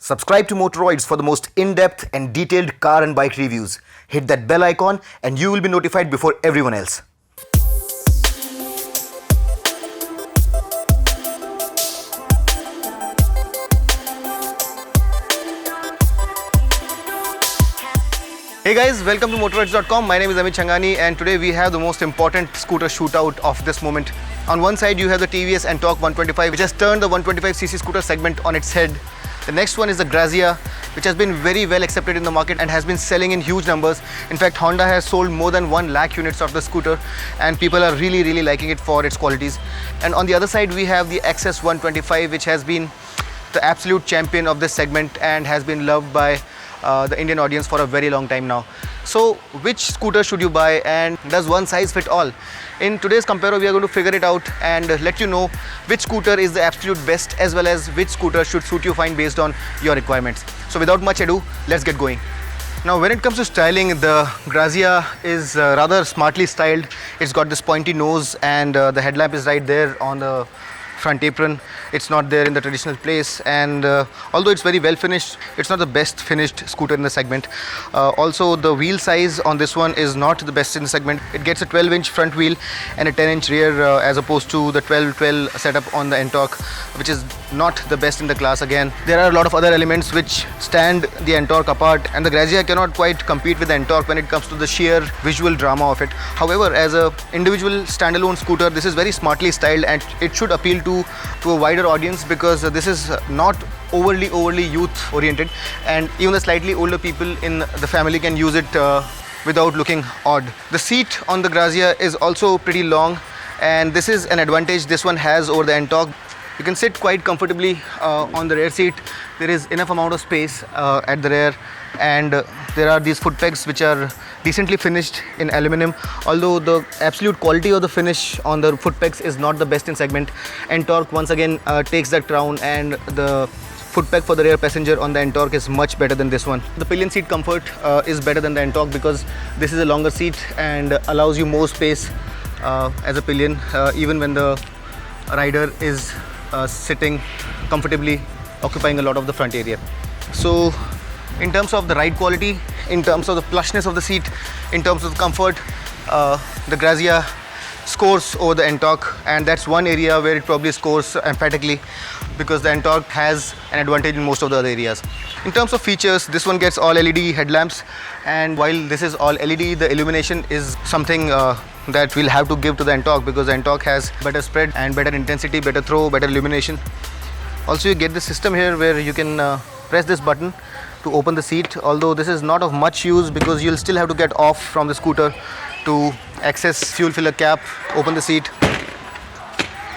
Subscribe to Motoroids for the most in-depth and detailed car and bike reviews. Hit that bell icon and you will be notified before everyone else. Hey guys, welcome to Motoroids.com. My name is Amit Changani and today we have the most important scooter shootout of this moment. On one side you have the TVS nTorq 125 which has turned the 125cc scooter segment on its head. The next one is the Grazia, which has been very well accepted in the market and has been selling in huge numbers. In fact, Honda has sold more than 1 lakh units of the scooter and people are really liking it for its qualities. And on the other side we have the XS 125, which has been the absolute champion of this segment and has been loved by the Indian audience for a very long time now. So which scooter should you buy and does one size fit all? In today's Comparo we are going to figure it out and let you know which scooter is the absolute best as well as which scooter should suit you fine based on your requirements. So without much ado, let's get going. Now when it comes to styling, the Grazia is rather smartly styled. It's got this pointy nose and the headlamp is right there on the front apron. It's not there in the traditional place, and although it's very well finished, it's not the best finished scooter in the segment. Also the wheel size on this one is not the best in the segment. It gets a 12-inch front wheel and a 10-inch rear as opposed to the 12-12 setup on the nTorq, which is not the best in the class. Again, there are a lot of other elements which stand the nTorq apart, and the Grazia cannot quite compete with the nTorq when it comes to the sheer visual drama of it. However, as a individual standalone scooter, this is very smartly styled and it should appeal to a wider audience because this is not overly youth oriented, and even the slightly older people in the family can use it without looking odd. The seat on the Grazia is also pretty long, and this is an advantage this one has over the nTorq. You can sit quite comfortably on the rear seat. There is enough amount of space at the rear, and there are these foot pegs which are decently finished in aluminum, although the absolute quality of the finish on the foot pegs is not the best in segment. nTorq once again takes that crown, and the foot peg for the rear passenger on the nTorq is much better than this one. The pillion seat comfort is better than the nTorq because this is a longer seat and allows you more space as a pillion even when the rider is sitting comfortably, occupying a lot of the front area. So in terms of the ride quality, in terms of the plushness of the seat, in terms of comfort, the Grazia scores over the nTorq, and that's one area where it probably scores emphatically because the nTorq has an advantage in most of the other areas. In terms of features, this one gets all LED headlamps, and while this is all LED, the illumination is something that we'll have to give to the nTorq because the nTorq has better spread and better intensity, better throw, better illumination. Also you get the system here where you can press this button to open the seat, although this is not of much use because you'll still have to get off from the scooter to access fuel filler cap, open the seat.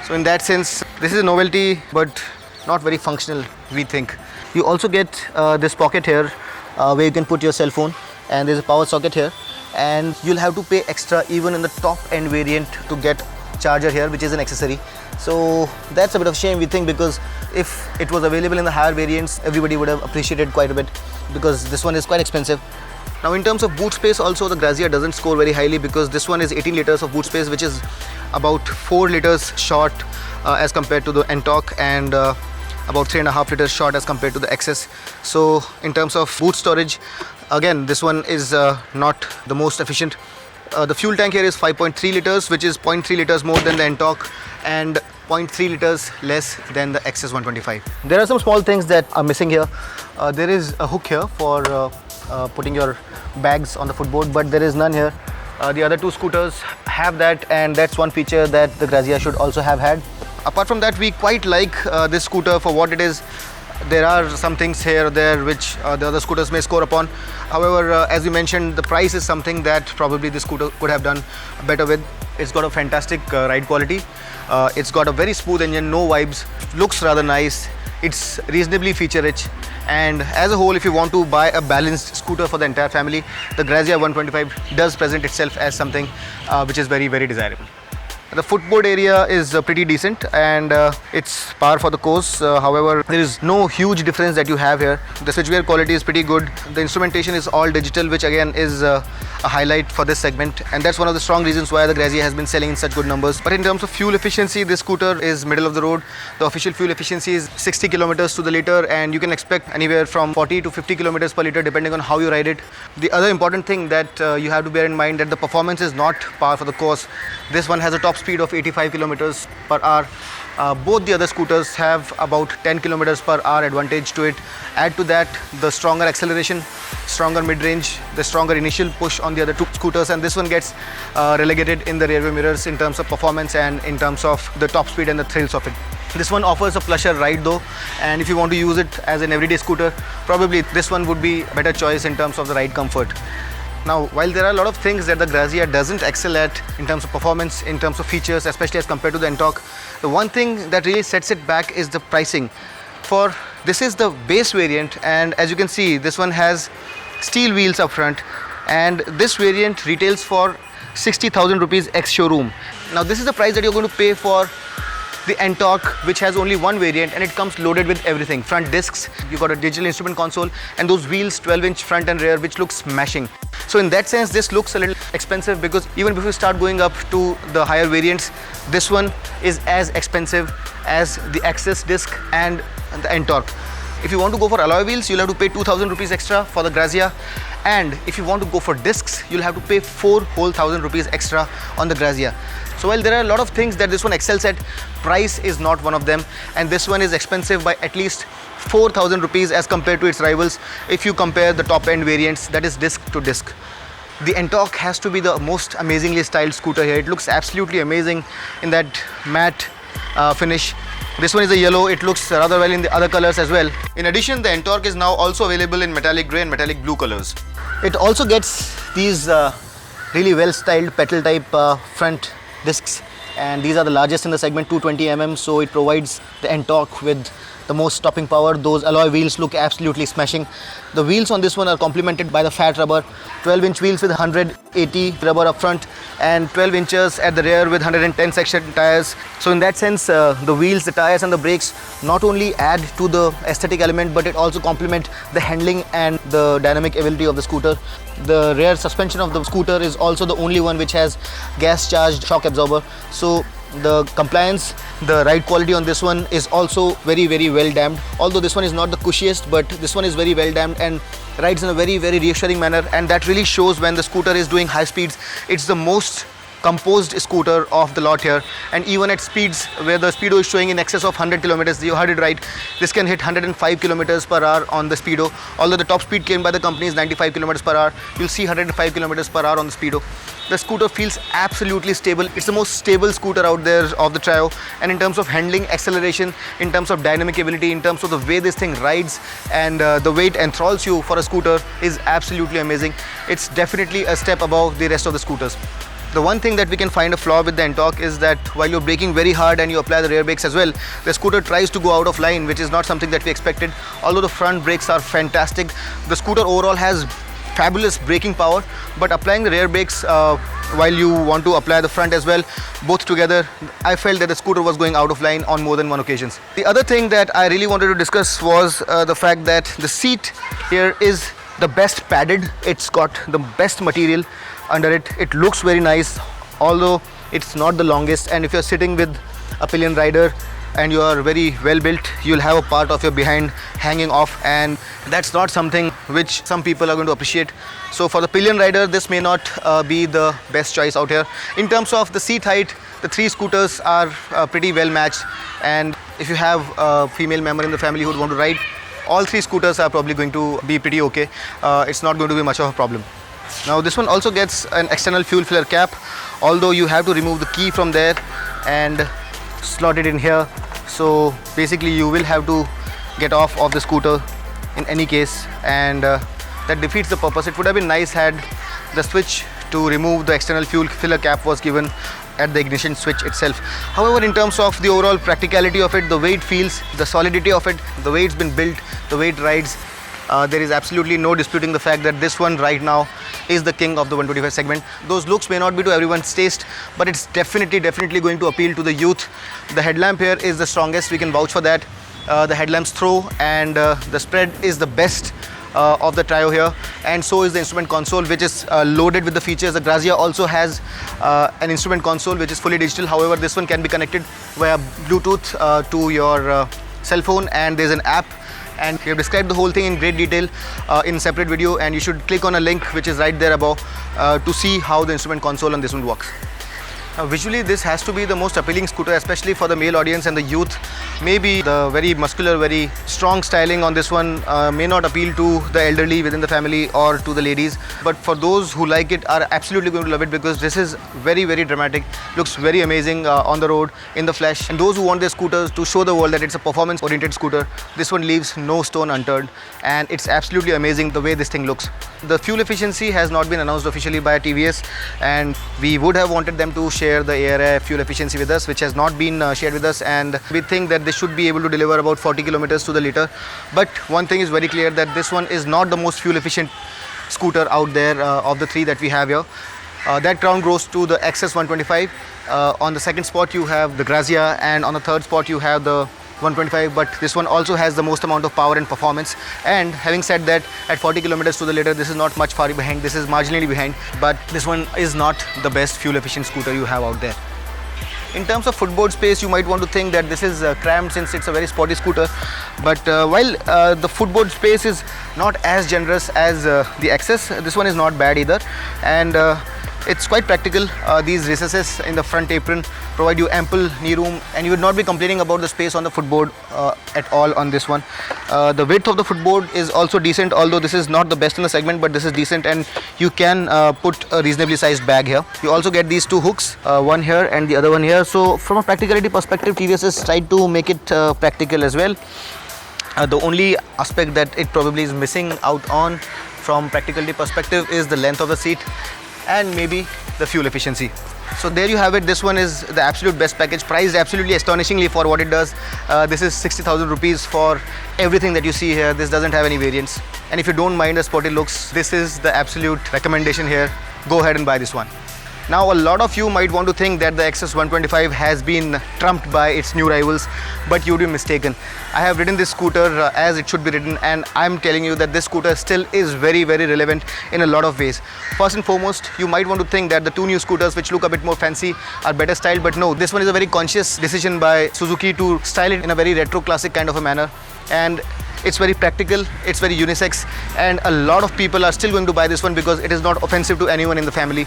So in that sense, this is a novelty but not very functional, we think. You also get this pocket here where you can put your cell phone, and there's a power socket here, and you'll have to pay extra even in the top end variant to get charger here, which is an accessory. So that's a bit of shame, we think, because if it was available in the higher variants, everybody would have appreciated quite a bit because this one is quite expensive. Now in terms of boot space also, the Grazia doesn't score very highly because this one is 18 liters of boot space, which is about 4 liters short as compared to the nTorq, and about 3.5 liters short as compared to the XS. So in terms of boot storage, again this one is not the most efficient. The fuel tank here is 5.3 liters, which is 0.3 liters more than the nTorq and 0.3 liters less than the XS 125. There are some small things that are missing here. There is a hook here for putting your bags on the footboard, but there is none here. The other two scooters have that, and that's one feature that the Grazia should also have had. Apart from that, we quite like this scooter for what it is. There are some things here or there which the other scooters may score upon. However, as you mentioned, the price is something that probably this scooter could have done better with. It's got a fantastic ride quality. It's got a very smooth engine, no vibes, looks rather nice. It's reasonably feature rich, and as a whole, if you want to buy a balanced scooter for the entire family, the Grazia 125 does present itself as something which is very desirable. The footboard area is pretty decent, and it's par for the course. However, there is no huge difference that you have here. The switchgear quality is pretty good. The instrumentation is all digital, which again is a highlight for this segment, and that's one of the strong reasons why the Grazia has been selling in such good numbers. But in terms of fuel efficiency, this scooter is middle of the road. The official fuel efficiency is 60 kilometers to the liter, and you can expect anywhere from 40 to 50 kilometers per liter depending on how you ride it. The other important thing that you have to bear in mind that the performance is not par for the course. This one has a top speed of 85 kilometers per hour. Both the other scooters have about 10 kilometers per hour advantage to it. Add to that the stronger acceleration, stronger mid-range, the stronger initial push on the other two scooters, and this one gets relegated in the rearview mirrors in terms of performance and in terms of the top speed and the thrills of it. This one offers a plusher ride though, and if you want to use it as an everyday scooter, probably this one would be a better choice in terms of the ride comfort. Now, while there are a lot of things that the Grazia doesn't excel at in terms of performance, in terms of features, especially as compared to the nTorq, the one thing that really sets it back is the pricing. For this is the base variant, and as you can see, this one has steel wheels up front, and this variant retails for 60,000 rupees ex-showroom. Now, this is the price that you're going to pay for the nTorq, which has only one variant, and it comes loaded with everything. Front discs, you got a digital instrument console, and those wheels 12-inch front and rear, which looks smashing. So in that sense, this looks a little expensive, because even before you start going up to the higher variants, this one is as expensive as the Access disc and the nTorq. If you want to go for alloy wheels, you'll have to pay 2,000 rupees extra for the Grazia, and if you want to go for discs, you'll have to pay 4,000 rupees extra on the Grazia. So while there are a lot of things that this one excels at, price is not one of them, and this one is expensive by at least 4,000 rupees as compared to its rivals if you compare the top end variants, that is disc to disc. The nTorq has to be the most amazingly styled scooter here. It looks absolutely amazing in that matte finish. This one is a yellow. It looks rather well in the other colors as well. In addition, the nTorq is now also available in metallic grey and metallic blue colors. It also gets these really well styled petal type front discs, and these are the largest in the segment, 220mm, so it provides the nTorq with the most stopping power. Those alloy wheels look absolutely smashing. The wheels on this one are complemented by the fat rubber, 12-inch wheels with 180 rubber up front and 12 inches at the rear with 110 section tires. So in that sense, the wheels, the tires and the brakes not only add to the aesthetic element, but it also complement the handling and the dynamic ability of the scooter. The rear suspension of the scooter is also the only one which has gas charged shock absorber. So the compliance, the ride quality on this one is also very well damped. Although this one is not the cushiest, but this one is very well damped and rides in a very reassuring manner, and that really shows when the scooter is doing high speeds. It's the most composed scooter of the lot here, and even at speeds where the speedo is showing in excess of 100 kilometers, you heard it right, this can hit 105 kilometers per hour on the speedo. Although the top speed claimed by the company is 95 kilometers per hour, you'll see 105 kilometers per hour on the speedo. The scooter feels absolutely stable. It's the most stable scooter out there of the trio, and in terms of handling, acceleration, in terms of dynamic ability, in terms of the way this thing rides and the way it enthralls you for a scooter is absolutely amazing. It's definitely a step above the rest of the scooters. The one thing that we can find a flaw with the nTorq is that while you're braking very hard and you apply the rear brakes as well, the scooter tries to go out of line, which is not something that we expected. Although the front brakes are fantastic, the scooter overall has fabulous braking power, but applying the rear brakes while you want to apply the front as well, both together, I felt that the scooter was going out of line on more than one occasions. The other thing that I really wanted to discuss was the fact that the seat here is the best padded. It's got the best material under it. It looks very nice, although it's not the longest, and if you're sitting with a pillion rider and you are very well built, you'll have a part of your behind hanging off, and that's not something which some people are going to appreciate. So for the pillion rider, this may not be the best choice out here. In terms of the seat height, the three scooters are pretty well matched, and if you have a female member in the family who would want to ride, all three scooters are probably going to be pretty okay. It's not going to be much of a problem. Now this one also gets an external fuel filler cap, although you have to remove the key from there and slot it in here. So basically you will have to get off of the scooter in any case, and that defeats the purpose. It would have been nice had the switch to remove the external fuel filler cap was given at the ignition switch itself. However, in terms of the overall practicality of it, the way it feels, the solidity of it, the way it's been built, the way it rides, There is absolutely no disputing the fact that this one right now is the king of the 125 segment. Those looks may not be to everyone's taste, but it's definitely going to appeal to the youth. The headlamp here is the strongest, we can vouch for that. The headlamp's throw and the spread is the best of the trio here, and so is the instrument console, which is loaded with the features. The Grazia also has an instrument console which is fully digital. However, this one can be connected via Bluetooth to your cell phone, and there's an app, and we have described the whole thing in great detail in a separate video, and you should click on a link which is right there above to see how the instrument console on this one works. Visually, this has to be the most appealing scooter, especially for the male audience and the youth. Maybe the very muscular, very strong styling on this one may not appeal to the elderly within the family or to the ladies, but for those who like it are absolutely going to love it, because this is very dramatic, looks very amazing on the road, in the flesh. And those who want their scooters to show the world that it's a performance oriented scooter, this one leaves no stone unturned, and it's absolutely amazing the way this thing looks. The fuel efficiency has not been announced officially by TVS, and we would have wanted them to share the ARI fuel efficiency with us, which has not been shared with us, and we think that they should be able to deliver about 40 kilometers to the liter. But one thing is very clear, that this one is not the most fuel efficient scooter out there of the three that we have here. That crown goes to the XS 125. On the second spot you have the Grazia, and on the third spot you have the 125, but this one also has the most amount of power and performance. And having said that, at 40 kilometers to the liter, this is not much far behind, this is marginally behind, but this one is not the best fuel efficient scooter you have out there. In terms of footboard space, you might want to think that this is crammed, since it's a very sporty scooter, but while the footboard space is not as generous as the XS, this one is not bad either, and it's quite practical. These recesses in the front apron provide you ample knee room, and you would not be complaining about the space on the footboard at all on this one. The width of the footboard is also decent, although this is not the best in the segment, but this is decent, and you can put a reasonably sized bag here. You also get these two hooks, one here and the other one here. So from a practicality perspective, TVS has tried to make it practical as well. The only aspect that it probably is missing out on from practicality perspective is the length of the seat and maybe the fuel efficiency. So there you have it. This one is the absolute best package, priced absolutely astonishingly for what it does. This is 60,000 rupees for everything that you see here. This doesn't have any variants, and if you don't mind the sporty looks, this is the absolute recommendation here. Go ahead and buy this one. Now, a lot of you might want to think that the XS 125 has been trumped by its new rivals, but you would be mistaken. I have ridden this scooter as it should be ridden, and I'm telling you that this scooter still is very relevant in a lot of ways. First and foremost, you might want to think that the two new scooters, which look a bit more fancy, are better styled, but no, this one is a very conscious decision by Suzuki to style it in a very retro classic kind of a manner, and it's very practical, it's very unisex, and a lot of people are still going to buy this one because it is not offensive to anyone in the family.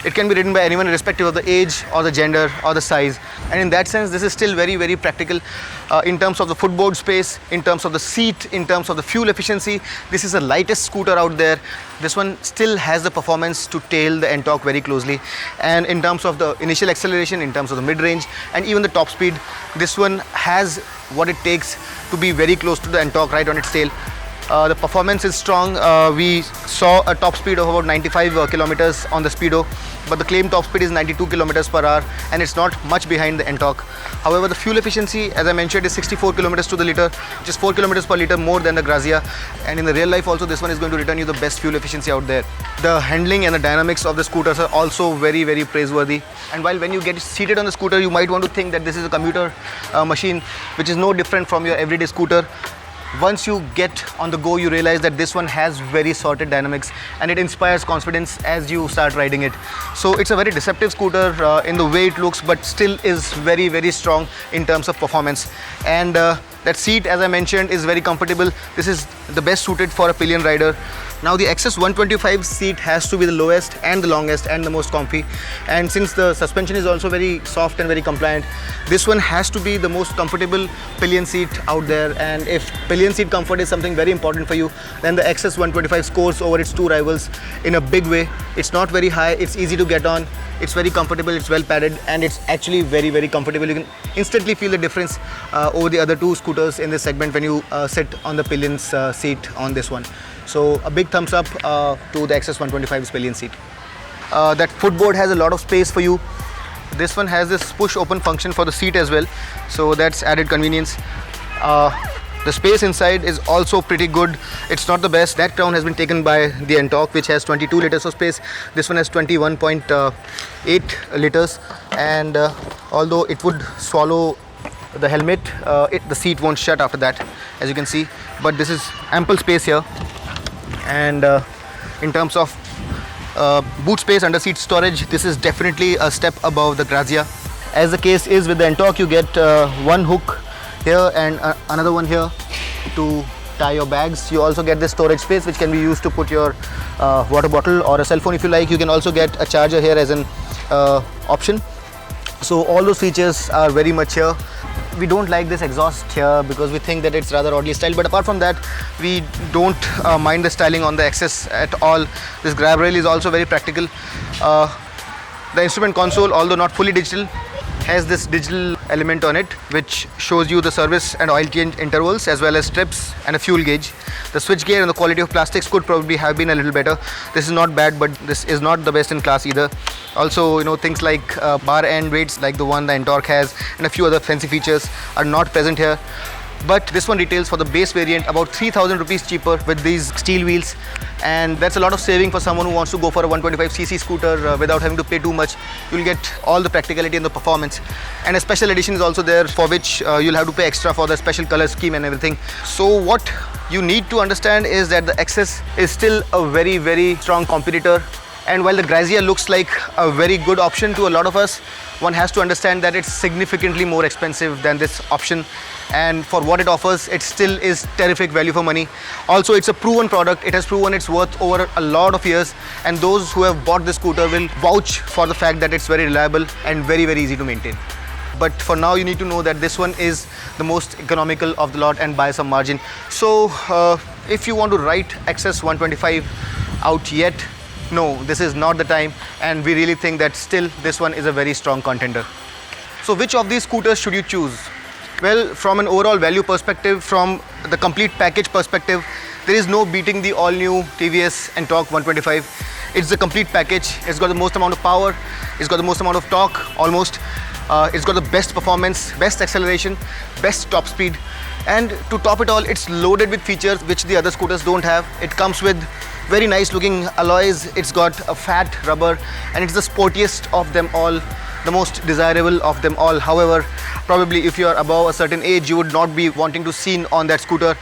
It can be ridden by anyone irrespective of the age or the gender or the size, and in that sense this is still very practical in terms of the footboard space, in terms of the seat, in terms of the fuel efficiency. This is the lightest scooter out there. This one still has the performance to tail the nTorq very closely, and in terms of the initial acceleration, in terms of the mid-range, and even the top speed, this one has what it takes to be very close to the nTorq right on its tail. The performance is strong. We saw a top speed of about 95 kilometers on the Speedo, but the claimed top speed is 92 kilometers per hour, and it's not much behind the nTorq. However, the fuel efficiency, as I mentioned, is 64 kilometers to the liter, which is 4 kilometers per liter more than the Grazia, and in the real life also this one is going to return you the best fuel efficiency out there. The handling and the dynamics of the scooters are also very praiseworthy, and while when you get seated on the scooter, you might want to think that this is a commuter machine, which is no different from your everyday scooter. Once you get on the go, you realize that this one has very sorted dynamics, and it inspires confidence as you start riding it. So it's a very deceptive scooter in the way it looks, but still is very strong in terms of performance. And that seat, as I mentioned, is very comfortable. This is the best suited for a pillion rider. Now the XS 125 seat has to be the lowest and the longest and the most comfy, and since the suspension is also very soft and very compliant, this one has to be the most comfortable pillion seat out there. And if pillion seat comfort is something very important for you, then the XS 125 scores over its two rivals in a big way. It's not very high, it's easy to get on, it's very comfortable, it's well padded, and it's actually very comfortable. You can instantly feel the difference over the other two scooters in this segment when you sit on the pillions seat on this one. So a big thumbs up to the XS 125's pillion seat. That footboard has a lot of space for you. This one has this push open function for the seat as well, so that's added convenience. The space inside is also pretty good. It's not the best. That crown has been taken by the nTorq, which has 22 liters of space. This one has 21.8 liters, and although it would swallow the helmet, the seat won't shut after that, as you can see. But this is ample space here, and in terms of boot space, under seat storage, this is definitely a step above the Grazia. As the case is with the nTorq, you get one hook here and another one here to tie your bags. You also get this storage space which can be used to put your water bottle or a cell phone if you like. You can also get a charger here as an option. So all those features are very much here. We don't like this exhaust here because we think that it's rather oddly styled, but apart from that, we don't mind the styling on the Access at all. This grab rail is also very practical. The instrument console, although not fully digital, has this digital element on it which shows you the service and oil change intervals as well as trips and a fuel gauge. The switch gear and the quality of plastics could probably have been a little better. This is not bad, but this is not the best in class either. Also, you know, things like bar end weights like the one the nTorq has and a few other fancy features are not present here. But this one retails for the base variant about 3,000 rupees cheaper with these steel wheels, and that's a lot of saving for someone who wants to go for a 125cc scooter without having to pay too much. You'll get all the practicality and the performance, and a special edition is also there for which you'll have to pay extra for the special color scheme and everything. So what you need to understand is that the Access is still a very, very strong competitor, and while the Grazia looks like a very good option to a lot of us, one has to understand that it's significantly more expensive than this option, and for what it offers, it still is terrific value for money. Also, it's a proven product. It has proven its worth over a lot of years, and those who have bought this scooter will vouch for the fact that it's very reliable and very, very easy to maintain. But for now, you need to know that this one is the most economical of the lot and by some margin. So if you want to write Access 125 out yet, no, this is not the time, and we really think that still this one is a very strong contender. So which of these scooters should you choose? Well, from an overall value perspective, from the complete package perspective, there is no beating the all-new TVS nTorq 125. It's the complete package. It's got the most amount of power, it's got the most amount of torque, almost. It's got the best performance, best acceleration, best top speed, and to top it all, it's loaded with features which the other scooters don't have. It comes with very nice looking alloys, it's got a fat rubber, and it's the sportiest of them all, the most desirable of them all. However, probably if you are above a certain age, you would not be wanting to seen on that scooter.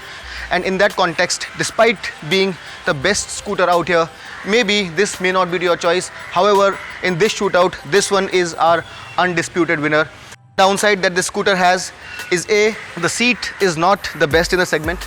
And in that context, despite being the best scooter out here, maybe this may not be your choice. However, in this shootout, this one is our undisputed winner. Downside that this scooter has is the seat is not the best in the segment.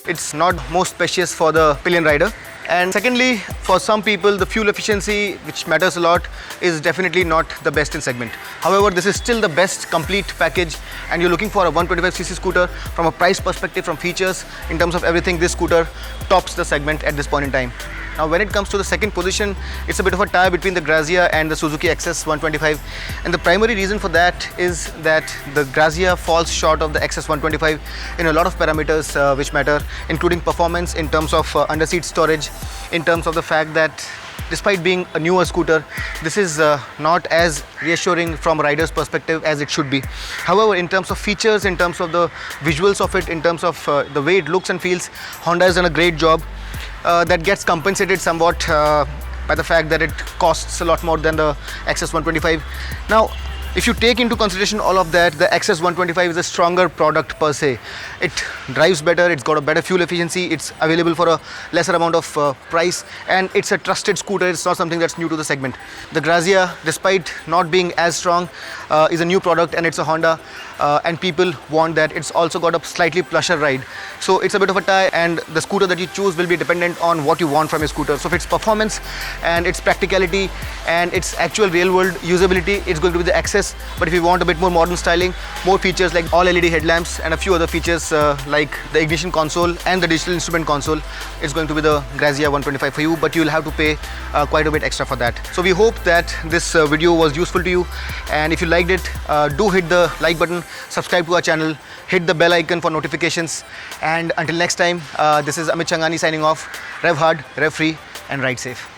It's not most spacious for the pillion rider. And secondly, for some people, the fuel efficiency, which matters a lot, is definitely not the best in segment. However, this is still the best complete package, and you're looking for a 125cc scooter from a price perspective, from features, in terms of everything, this scooter tops the segment at this point in time. Now, when it comes to the second position, it's a bit of a tie between the Grazia and the Suzuki Access 125, and the primary reason for that is that the Grazia falls short of the Access 125 in a lot of parameters which matter, including performance, in terms of under-seat storage, in terms of the fact that despite being a newer scooter, this is not as reassuring from a rider's perspective as it should be. However, in terms of features, in terms of the visuals of it, in terms of the way it looks and feels, Honda has done a great job. That gets compensated somewhat by the fact that it costs a lot more than the Access 125. Now, if you take into consideration all of that, the Access 125 is a stronger product per se. It drives better, it's got a better fuel efficiency, it's available for a lesser amount of price, and it's a trusted scooter. It's not something that's new to the segment. The Grazia, despite not being as strong, is a new product, and it's a Honda, and people want that. It's also got a slightly plusher ride. So it's a bit of a tie, and the scooter that you choose will be dependent on what you want from your scooter. So if it's performance and its practicality and its actual real-world usability, it's going to be the Access. But if you want a bit more modern styling, more features like all LED headlamps and a few other features like the ignition console and the digital instrument console, it's going to be the Grazia 125 for you, but you'll have to pay quite a bit extra for that. So we hope that this video was useful to you, and if you liked it, do hit the like button, subscribe to our channel, hit the bell icon for notifications, and until next time, this is Amit Changani signing off. Rev hard, rev free, and ride safe.